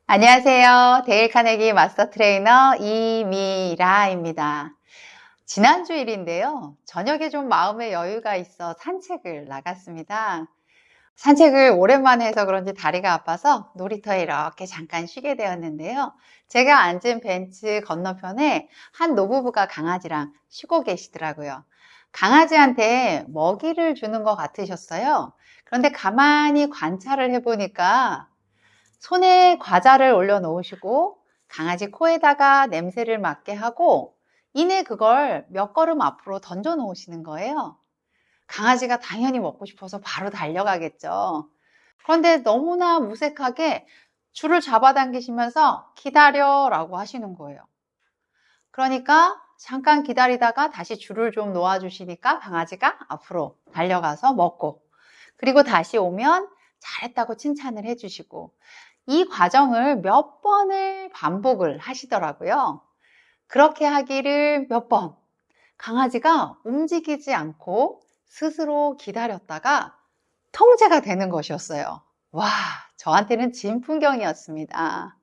안녕하세요. 데일 카네기 마스터 트레이너 이미라입니다. 지난주 일인데요. 저녁에 좀 마음의 여유가 있어 산책을 나갔습니다. 산책을 오랜만에 해서 그런지 다리가 아파서 놀이터에 이렇게 잠깐 쉬게 되었는데요. 제가 앉은 벤치 건너편에 한 노부부가 강아지랑 쉬고 계시더라고요. 강아지한테 먹이를 주는 것 같으셨어요. 그런데 가만히 관찰을 해보니까 손에 과자를 올려놓으시고 강아지 코에다가 냄새를 맡게 하고 이내 그걸 몇 걸음 앞으로 던져 놓으시는 거예요. 강아지가 당연히 먹고 싶어서 바로 달려가겠죠. 그런데 너무나 무색하게 줄을 잡아당기시면서 기다려라고 하시는 거예요. 그러니까 잠깐 기다리다가 다시 줄을 좀 놓아주시니까 강아지가 앞으로 달려가서 먹고, 그리고 다시 오면 잘했다고 칭찬을 해주시고, 이 과정을 몇 번을 반복을 하시더라고요. 그렇게 하기를 몇 번, 강아지가 움직이지 않고 스스로 기다렸다가 통제가 되는 것이었어요. 와, 저한테는 진풍경이었습니다.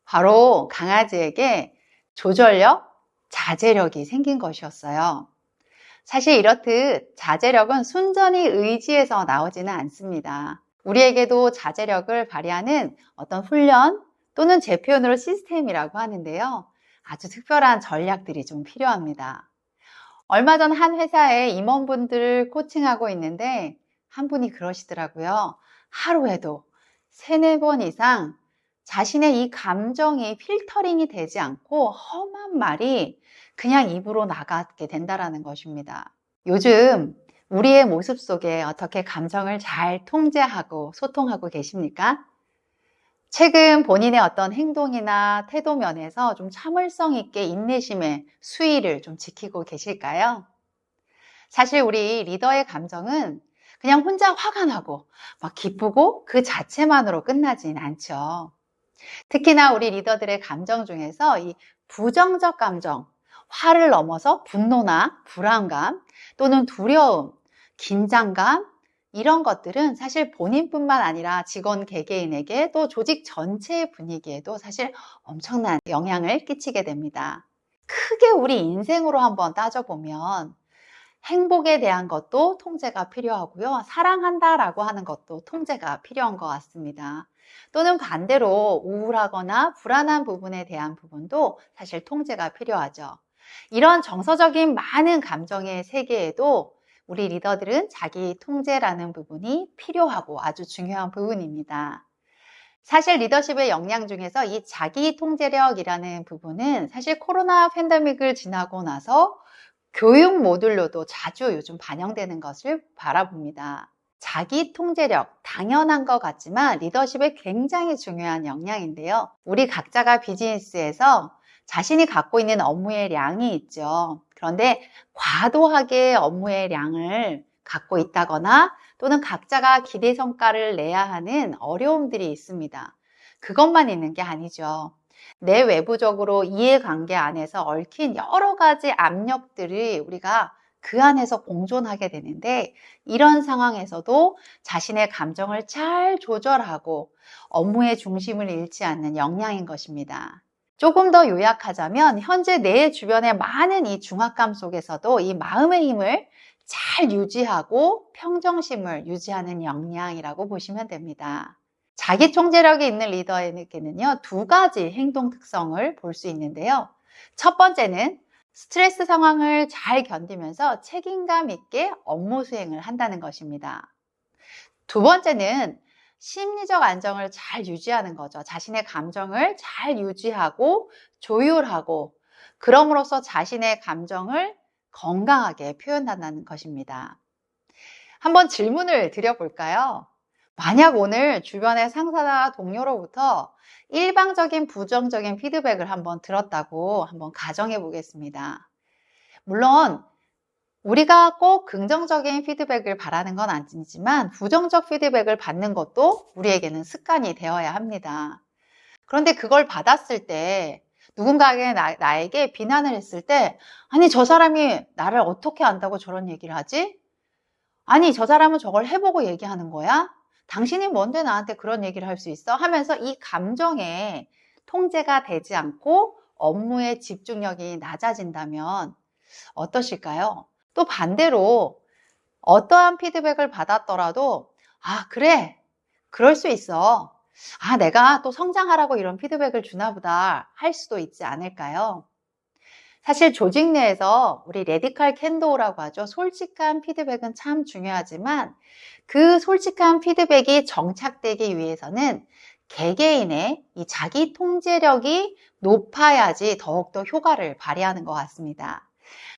바로 강아지에게 조절력, 자제력이 생긴 것이었어요. 사실 이렇듯 자제력은 순전히 의지에서 나오지는 않습니다. 우리에게도 자제력을 발휘하는 어떤 훈련 또는 제 표현으로 시스템이라고 하는데요. 아주 특별한 전략들이 좀 필요합니다. 얼마 전 한 회사에 임원분들을 코칭하고 있는데 한 분이 그러시더라고요. 하루에도 3-4번 이상 자신의 이 감정이 필터링이 되지 않고 험한 말이 그냥 입으로 나가게 된다는 것입니다. 요즘 우리의 모습 속에 어떻게 감정을 잘 통제하고 소통하고 계십니까? 최근 본인의 어떤 행동이나 태도 면에서 좀 참을성 있게 인내심의 수위를 좀 지키고 계실까요? 사실 우리 리더의 감정은 그냥 혼자 화가 나고 막 기쁘고 그 자체만으로 끝나진 않죠. 특히나 우리 리더들의 감정 중에서 이 부정적 감정, 화를 넘어서 분노나 불안감 또는 두려움, 긴장감, 이런 것들은 사실 본인뿐만 아니라 직원 개개인에게 또 조직 전체의 분위기에도 사실 엄청난 영향을 끼치게 됩니다. 크게 우리 인생으로 한번 따져보면 행복에 대한 것도 통제가 필요하고요. 사랑한다라고 하는 것도 통제가 필요한 것 같습니다. 또는 반대로 우울하거나 불안한 부분에 대한 부분도 사실 통제가 필요하죠. 이런 정서적인 많은 감정의 세계에도 우리 리더들은 자기 통제라는 부분이 필요하고 아주 중요한 부분입니다. 사실 리더십의 역량 중에서 이 자기 통제력이라는 부분은 사실 코로나 팬데믹을 지나고 나서 교육 모듈로도 자주 요즘 반영되는 것을 바라봅니다. 자기 통제력, 당연한 것 같지만 리더십에 굉장히 중요한 역량인데요. 우리 각자가 비즈니스에서 자신이 갖고 있는 업무의 량이 있죠. 그런데 과도하게 업무의 량을 갖고 있다거나 또는 각자가 기대 성과를 내야 하는 어려움들이 있습니다. 그것만 있는 게 아니죠. 내 외부적으로 이해관계 안에서 얽힌 여러 가지 압력들이 우리가 그 안에서 공존하게 되는데, 이런 상황에서도 자신의 감정을 잘 조절하고 업무의 중심을 잃지 않는 역량인 것입니다. 조금 더 요약하자면 현재 내 주변의 많은 이 중압감 속에서도 이 마음의 힘을 잘 유지하고 평정심을 유지하는 역량이라고 보시면 됩니다. 자기 통제력이 있는 리더에게는요, 2가지 행동 특성을 볼 수 있는데요. 첫 번째는 스트레스 상황을 잘 견디면서 책임감 있게 업무 수행을 한다는 것입니다. 두 번째는 심리적 안정을 잘 유지하는 거죠. 자신의 감정을 잘 유지하고 조율하고, 그럼으로써 자신의 감정을 건강하게 표현한다는 것입니다. 한번 질문을 드려볼까요? 만약 오늘 주변의 상사나 동료로부터 일방적인 부정적인 피드백을 한번 들었다고 한번 가정해 보겠습니다. 물론 우리가 꼭 긍정적인 피드백을 바라는 건 아니지만 부정적 피드백을 받는 것도 우리에게는 습관이 되어야 합니다. 그런데 그걸 받았을 때 누군가에게 나에게 비난을 했을 때, 아니 저 사람이 나를 어떻게 안다고 저런 얘기를 하지? 아니 저 사람은 저걸 해보고 얘기하는 거야? 당신이 뭔데 나한테 그런 얘기를 할 수 있어? 하면서 이 감정에 통제가 되지 않고 업무의 집중력이 낮아진다면 어떠실까요? 또 반대로 어떠한 피드백을 받았더라도 아, 그래. 그럴 수 있어. 아, 내가 또 성장하라고 이런 피드백을 주나 보다 할 수도 있지 않을까요? 사실 조직 내에서 우리 레디컬 캔도라고 하죠. 솔직한 피드백은 참 중요하지만 그 솔직한 피드백이 정착되기 위해서는 개개인의 이 자기 통제력이 높아야지 더욱더 효과를 발휘하는 것 같습니다.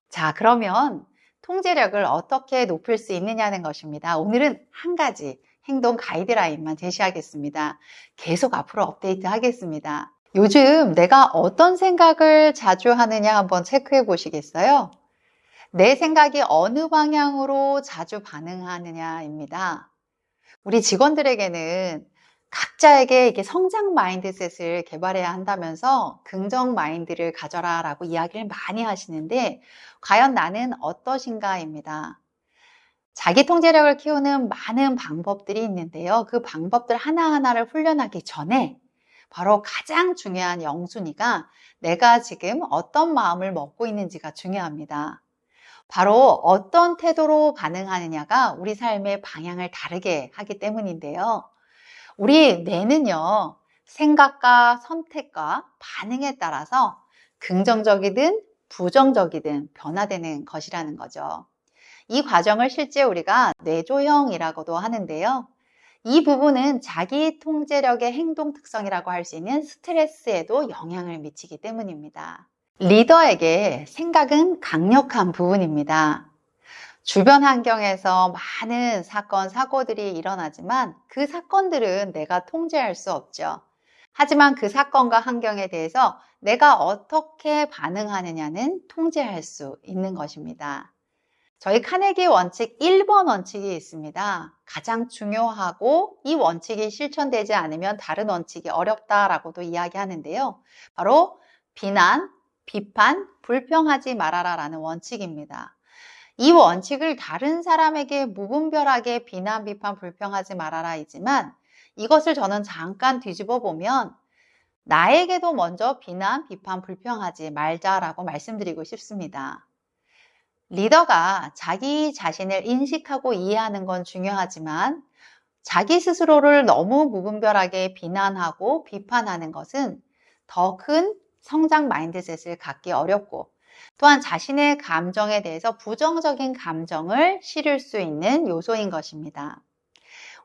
자, 그러면 통제력을 어떻게 높일 수 있느냐는 것입니다. 오늘은 한 가지 행동 가이드라인만 제시하겠습니다. 계속 앞으로 업데이트 하겠습니다. 요즘 내가 어떤 생각을 자주 하느냐 한번 체크해 보시겠어요? 내 생각이 어느 방향으로 자주 반응하느냐입니다. 우리 직원들에게는 각자에게 이렇게 성장 마인드셋을 개발해야 한다면서 긍정 마인드를 가져라 라고 이야기를 많이 하시는데 과연 나는 어떠신가입니다. 자기 통제력을 키우는 많은 방법들이 있는데요. 그 방법들 하나하나를 훈련하기 전에 바로 가장 중요한 영순위가 내가 지금 어떤 마음을 먹고 있는지가 중요합니다. 바로 어떤 태도로 반응하느냐가 우리 삶의 방향을 다르게 하기 때문인데요. 우리 뇌는요, 생각과 선택과 반응에 따라서 긍정적이든 부정적이든 변화되는 것이라는 거죠. 이 과정을 실제 우리가 뇌조형이라고도 하는데요. 이 부분은 자기 통제력의 행동 특성이라고 할 수 있는 스트레스에도 영향을 미치기 때문입니다. 리더에게 생각은 강력한 부분입니다. 주변 환경에서 많은 사건, 사고들이 일어나지만 그 사건들은 내가 통제할 수 없죠. 하지만 그 사건과 환경에 대해서 내가 어떻게 반응하느냐는 통제할 수 있는 것입니다. 저희 카네기 원칙 1번 원칙이 있습니다. 가장 중요하고 이 원칙이 실천되지 않으면 다른 원칙이 어렵다라고도 이야기하는데요. 바로 비난, 비판, 불평하지 말아라 라는 원칙입니다. 이 원칙을 다른 사람에게 무분별하게 비난, 비판, 불평하지 말아라이지만 이것을 저는 잠깐 뒤집어 보면 나에게도 먼저 비난, 비판, 불평하지 말자라고 말씀드리고 싶습니다. 리더가 자기 자신을 인식하고 이해하는 건 중요하지만 자기 스스로를 너무 무분별하게 비난하고 비판하는 것은 더 큰 성장 마인드셋을 갖기 어렵고 또한 자신의 감정에 대해서 부정적인 감정을 실을 수 있는 요소인 것입니다.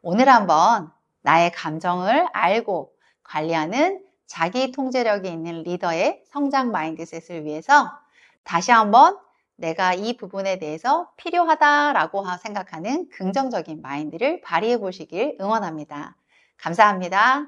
오늘 한번 나의 감정을 알고 관리하는 자기 통제력이 있는 리더의 성장 마인드셋을 위해서 다시 한번 내가 이 부분에 대해서 필요하다라고 생각하는 긍정적인 마인드를 발휘해 보시길 응원합니다. 감사합니다.